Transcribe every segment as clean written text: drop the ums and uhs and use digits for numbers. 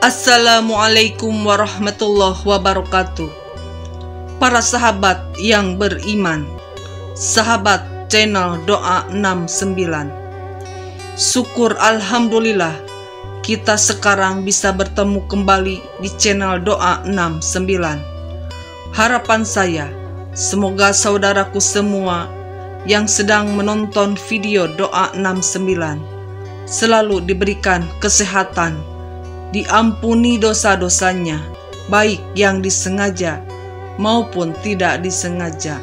Assalamualaikum warahmatullahi wabarakatuh. Para sahabat yang beriman, sahabat channel Doa 69, syukur alhamdulillah kita sekarang bisa bertemu kembali di channel Doa 69. Harapan saya, semoga saudaraku semua yang sedang menonton video Doa 69 selalu diberikan kesehatan, diampuni dosa-dosanya, baik yang disengaja maupun tidak disengaja.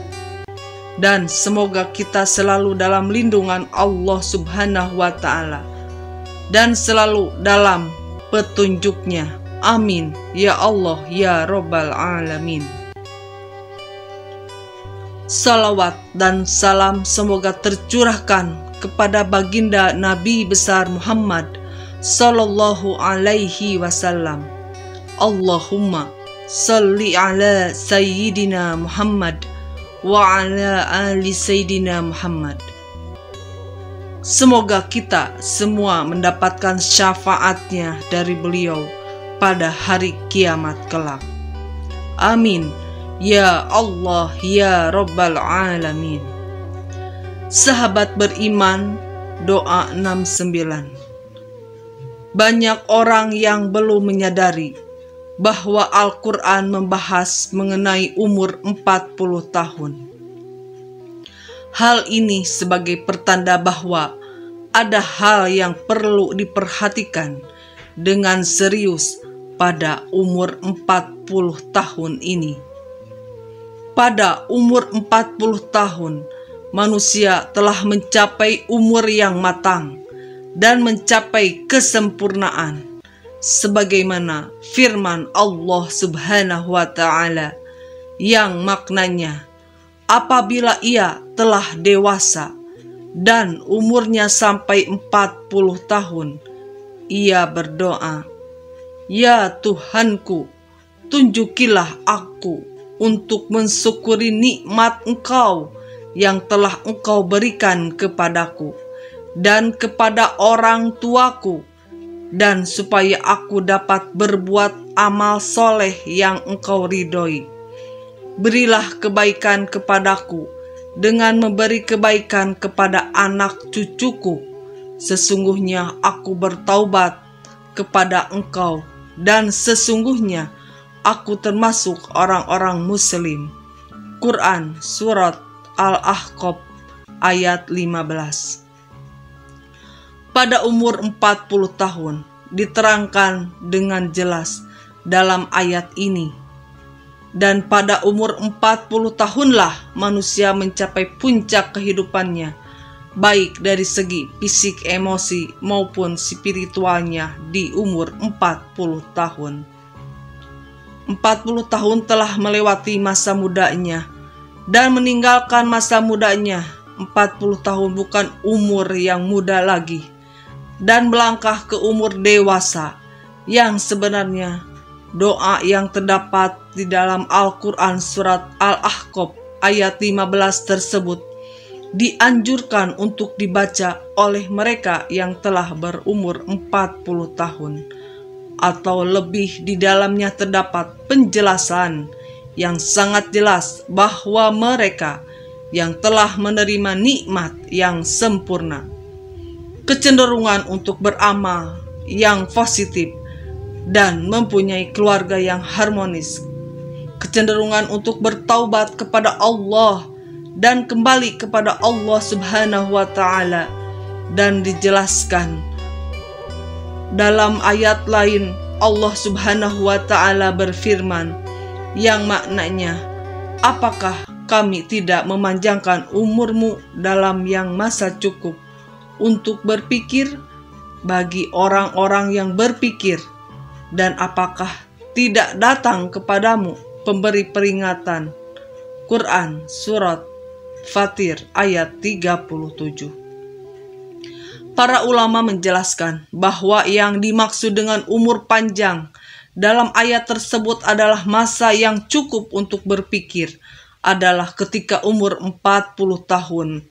Dan semoga kita selalu dalam lindungan Allah Subhanahu wa Ta'ala dan selalu dalam petunjuknya. Amin ya Allah ya Rabbal Alamin. Salawat dan salam semoga tercurahkan kepada baginda Nabi besar Muhammad Sallallahu alaihi wasallam. Allahumma salli ala Sayyidina Muhammad wa ala ali Sayyidina Muhammad. Semoga kita semua mendapatkan syafaatnya dari beliau pada hari kiamat kelak. Amin ya Allah ya Rabbal Alamin. Sahabat beriman, Doa 69. Banyak orang yang belum menyadari bahwa Al-Quran membahas mengenai umur 40 tahun. Hal ini sebagai pertanda bahwa ada hal yang perlu diperhatikan dengan serius pada umur 40 tahun ini. Pada umur 40 tahun, manusia telah mencapai umur yang matang dan mencapai kesempurnaan, sebagaimana firman Allah Subhanahu wa Ta'ala yang maknanya, apabila ia telah dewasa dan umurnya sampai 40 tahun, ia berdoa, "Ya Tuhanku, tunjukilah aku untuk mensyukuri nikmat Engkau yang telah Engkau berikan kepadaku dan kepada orang tuaku, dan supaya aku dapat berbuat amal soleh yang Engkau ridhoi. Berilah kebaikan kepadaku dengan memberi kebaikan kepada anak cucuku. Sesungguhnya aku bertaubat kepada Engkau, dan sesungguhnya aku termasuk orang-orang muslim." Quran Surat Al-Ahqaf ayat 15. Pada umur 40 tahun diterangkan dengan jelas dalam ayat ini. Dan pada umur 40 tahunlah manusia mencapai puncak kehidupannya, baik dari segi fisik, emosi maupun spiritualnya di umur 40 tahun. 40 tahun telah melewati masa mudanya dan meninggalkan masa mudanya. 40 tahun bukan umur yang muda lagi, dan melangkah ke umur dewasa yang sebenarnya. Doa yang terdapat di dalam Al-Quran Surat Al-Ahqaf ayat 15 tersebut dianjurkan untuk dibaca oleh mereka yang telah berumur 40 tahun atau lebih. Di dalamnya terdapat penjelasan yang sangat jelas bahwa mereka yang telah menerima nikmat yang sempurna, kecenderungan untuk beramal yang positif dan mempunyai keluarga yang harmonis, kecenderungan untuk bertaubat kepada Allah dan kembali kepada Allah Subhanahu wa Ta'ala. Dan dijelaskan dalam ayat lain, Allah Subhanahu wa Ta'ala berfirman yang maknanya, apakah kami tidak memanjangkan umurmu dalam yang masa cukup untuk berpikir bagi orang-orang yang berpikir, dan apakah tidak datang kepadamu pemberi peringatan. Quran Surat Fatir ayat 37. Para ulama menjelaskan bahwa yang dimaksud dengan umur panjang dalam ayat tersebut adalah masa yang cukup untuk berpikir adalah ketika umur 40 tahun.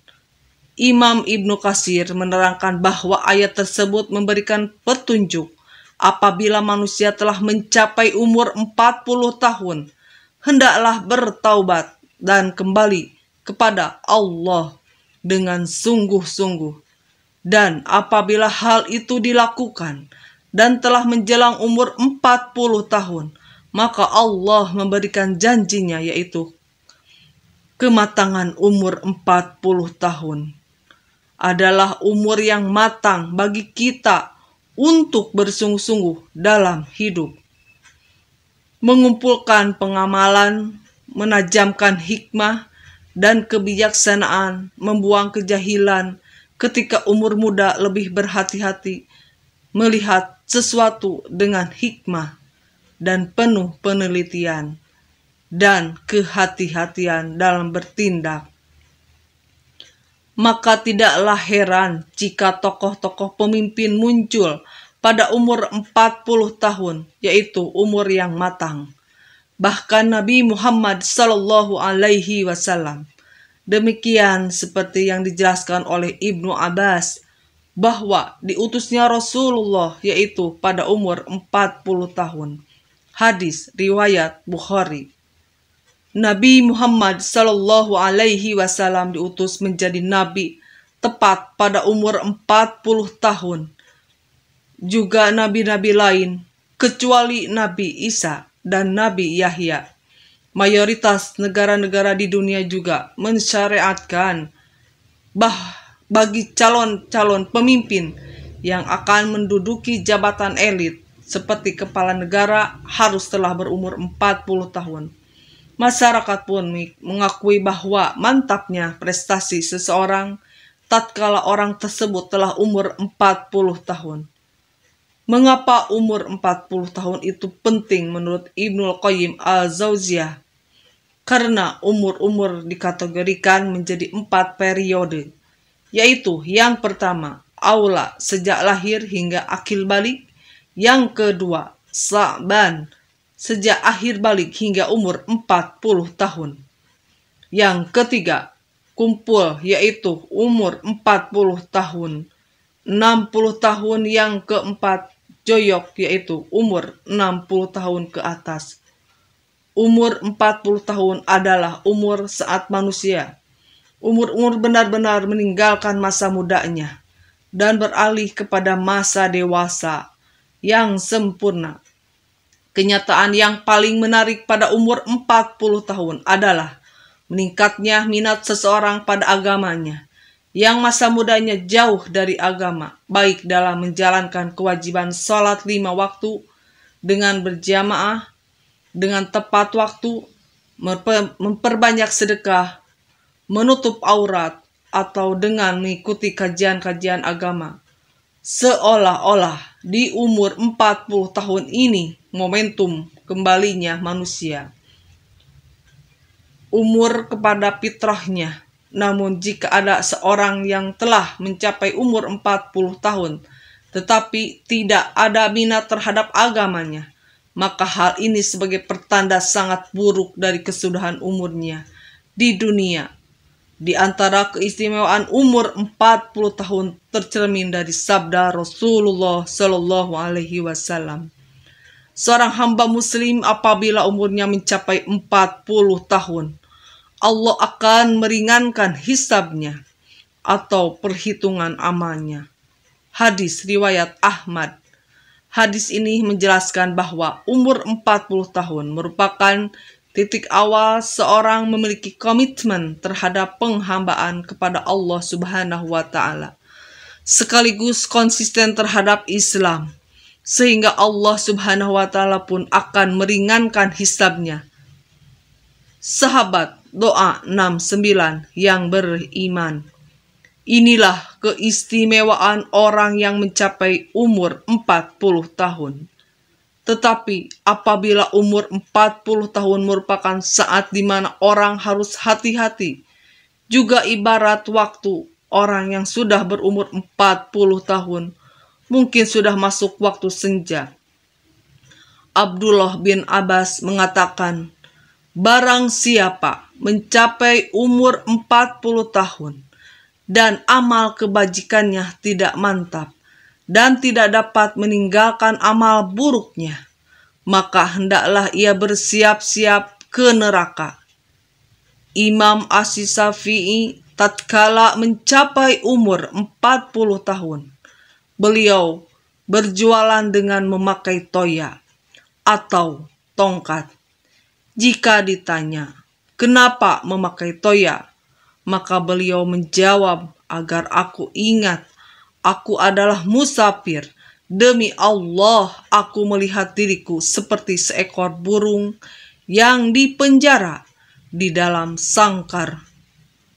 Imam Ibnu Katsir menerangkan bahwa ayat tersebut memberikan petunjuk apabila manusia telah mencapai umur 40 tahun, hendaklah bertaubat dan kembali kepada Allah dengan sungguh-sungguh. Dan apabila hal itu dilakukan dan telah menjelang umur 40 tahun, maka Allah memberikan janjinya, yaitu kematangan umur 40 tahun adalah umur yang matang bagi kita untuk bersungguh-sungguh dalam hidup, mengumpulkan pengamalan, menajamkan hikmah dan kebijaksanaan, membuang kejahilan ketika umur muda, lebih berhati-hati, melihat sesuatu dengan hikmah dan penuh penelitian dan kehati-hatian dalam bertindak. Maka tidaklah heran jika tokoh-tokoh pemimpin muncul pada umur 40 tahun, yaitu umur yang matang. Bahkan Nabi Muhammad SAW. Demikian seperti yang dijelaskan oleh Ibnu Abbas, bahwa diutusnya Rasulullah yaitu pada umur 40 tahun. Hadis riwayat Bukhari. Nabi Muhammad SAW diutus menjadi nabi tepat pada umur 40 tahun. Juga nabi-nabi lain, kecuali Nabi Isa dan Nabi Yahya. Mayoritas negara-negara di dunia juga mensyariatkan bagi calon-calon pemimpin yang akan menduduki jabatan elit seperti kepala negara harus telah berumur 40 tahun. Masyarakat pun mengakui bahwa mantapnya prestasi seseorang tatkala orang tersebut telah umur 40 tahun. Mengapa umur 40 tahun itu penting menurut Ibnul Qayyim al-Jauziyah? Karena umur-umur dikategorikan menjadi 4 periode, yaitu yang pertama, aula sejak lahir hingga akil balik. Yang kedua, sa'ban sejak akhir balik hingga umur 40 tahun. Yang ketiga, kumpul yaitu umur 40 tahun. 60 tahun yang keempat, joyok yaitu umur 60 tahun ke atas. Umur 40 tahun adalah umur saat manusia umur benar-benar meninggalkan masa mudanya dan beralih kepada masa dewasa yang sempurna. Kenyataan yang paling menarik pada umur 40 tahun adalah meningkatnya minat seseorang pada agamanya, yang masa mudanya jauh dari agama, baik dalam menjalankan kewajiban sholat 5 waktu dengan berjamaah, dengan tepat waktu, memperbanyak sedekah, menutup aurat, atau dengan mengikuti kajian-kajian agama. Seolah-olah di umur 40 tahun ini momentum kembalinya manusia umur kepada fitrahnya. Namun jika ada seorang yang telah mencapai umur 40 tahun tetapi tidak ada minat terhadap agamanya, maka hal ini sebagai pertanda sangat buruk dari kesudahan umurnya di dunia. Di antara keistimewaan umur 40 tahun tercermin dari sabda Rasulullah SAW. Seorang hamba muslim apabila umurnya mencapai 40 tahun, Allah akan meringankan hisabnya atau perhitungan amalnya. Hadis riwayat Ahmad. Hadis ini menjelaskan bahwa umur 40 tahun merupakan titik awal seorang memiliki komitmen terhadap penghambaan kepada Allah Subhanahu wa Ta'ala, sekaligus konsisten terhadap Islam, sehingga Allah Subhanahu wa Ta'ala pun akan meringankan hisabnya. Sahabat doa 69 yang beriman. Inilah keistimewaan orang yang mencapai umur 40 tahun. Tetapi apabila umur 40 tahun merupakan saat di mana orang harus hati-hati, juga ibarat waktu orang yang sudah berumur 40 tahun, mungkin sudah masuk waktu senja. Abdullah bin Abbas mengatakan, barang siapa mencapai umur 40 tahun dan amal kebajikannya tidak mantap, dan tidak dapat meninggalkan amal buruknya, maka hendaklah ia bersiap-siap ke neraka. Imam Asy-Syafi'i tatkala mencapai umur 40 tahun, beliau berjualan dengan memakai toya atau tongkat. Jika ditanya, kenapa memakai toya? Maka beliau menjawab, agar aku ingat, aku adalah musafir. Demi Allah, aku melihat diriku seperti seekor burung yang dipenjara di dalam sangkar.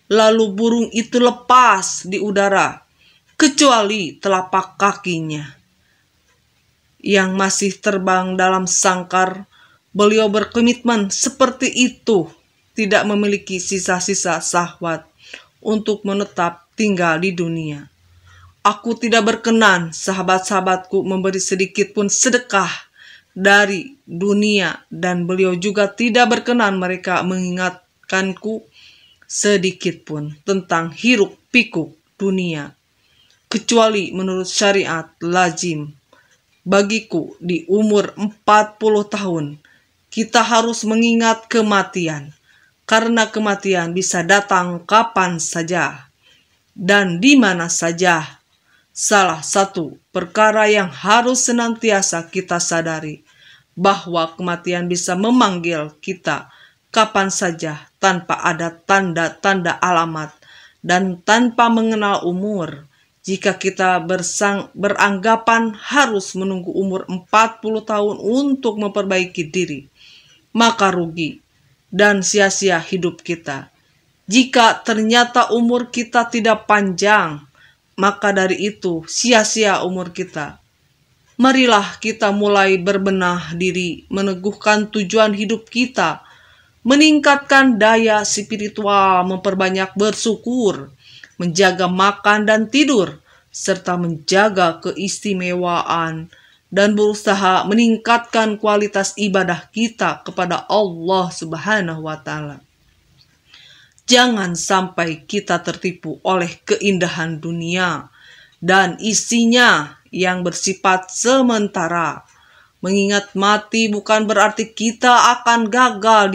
Lalu burung itu lepas di udara, kecuali telapak kakinya yang masih terbang dalam sangkar. Beliau berkomitmen seperti itu, tidak memiliki sisa-sisa syahwat untuk menetap tinggal di dunia. Aku tidak berkenan sahabat-sahabatku memberi sedikit pun sedekah dari dunia, dan beliau juga tidak berkenan mereka mengingatkanku sedikit pun tentang hiruk pikuk dunia, kecuali menurut syariat lazim bagiku di umur 40 tahun. Kita harus mengingat kematian, karena kematian bisa datang kapan saja dan di mana saja. Salah satu perkara yang harus senantiasa kita sadari, bahwa kematian bisa memanggil kita kapan saja tanpa ada tanda-tanda alamat dan tanpa mengenal umur. Jika kita beranggapan harus menunggu umur 40 tahun untuk memperbaiki diri, maka rugi dan sia-sia hidup kita. Jika ternyata umur kita tidak panjang, maka dari itu sia-sia umur kita. Marilah kita mulai berbenah diri, meneguhkan tujuan hidup kita, meningkatkan daya spiritual, memperbanyak bersyukur, menjaga makan dan tidur, serta menjaga keistimewaan dan berusaha meningkatkan kualitas ibadah kita kepada Allah Subhanahu wa Ta'ala. Jangan sampai kita tertipu oleh keindahan dunia dan isinya yang bersifat sementara. Mengingat mati bukan berarti kita akan gagal